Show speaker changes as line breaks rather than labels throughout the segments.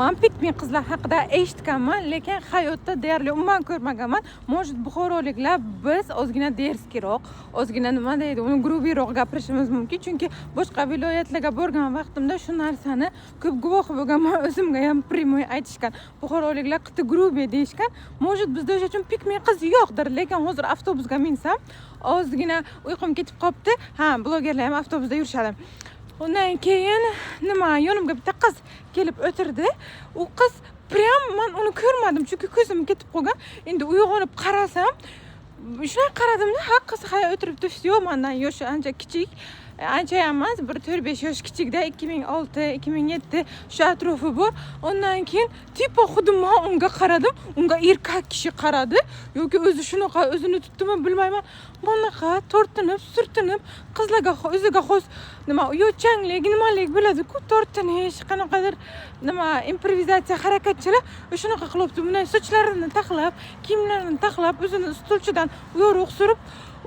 Men pikmi qizlar haqida eshitganman, lekin hayotda deyarli umuman ko'rmaganman. Может, buxoroliklar biz ozgina derskiroq, ozgina nima deydi, uni grubiyroq gapirishimiz mumkin, chunki boshqa viloyatlarga borgan vaqtimda shu narsani ko'p guvohi bo'lganman. O'zimga ham primoy aytishgan. Buxoroliklar qiti grubiy deyishgan. Может, bizda o'sha uchun pikmi qiz yo'qdir, lekin hozir avtobusga minsam, ozgina uyqum ketib qopti. Ha, blogerlar ham avtobusda yurishadi. Ondan keyin nima, yonimga bitta qiz kelib o'tirdi. U qiz prям men uni ko'rmadim, chunki ko'zim ketib qolgan. Endi uyg'onib qarasam, shunday qaradimda, ha, qiz hayot o'tiribdi. Yo'q, mendan yoshi ancha kichik. Ancha emas, bir 4-5 yosh kichikda, 2006-2007 shu atrofi bor. Ondan keyin tipo xuddi men unga qaradim, unga erkak kishi qaradi yoki o'zi shunaqa o'zini tutdimi bilmayman. Bunaqa tortinib, surtinib, qizlarga o'ziga xos nima, yo'changlik, nimalik bo'ladi-ku, tortinish, qanaqadir nima, improvizatsiya harakatchilar shunaqa qilibdi. Bunday sochlarini taxlab, kiyimlarini taxlab, o'zini stulchidan uyoq surib,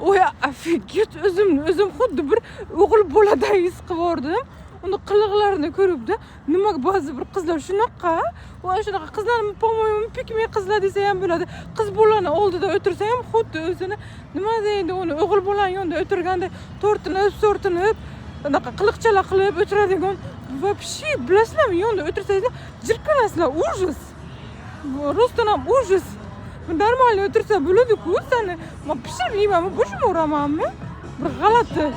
oy, afigit, o'zim xuddi bir o'g'il boladay his qilib uni qiliqlarini ko'ribdi. Nima, ba'zi bir qizlar shunaqa, va shunaqa qizlarni по-моему pikmi qizlar desa ham bo'ladi. Qiz bolani oldida o'tirsa ham xuddi o'zini nima deydi, uni o'g'il bolani yonida o'tirganda tortinib, unaqa qiliqchalar qilib o'tiradigan. Вообще, bilasizlarmi, yonida o'tirsangizlar jirkanasizlar, ужас. Rostdan ham ужас. Normalniy o'tirsa bo'ladi-ku, seni men pishirib yeymanmi, boshim uramanmi? Bir g'alati.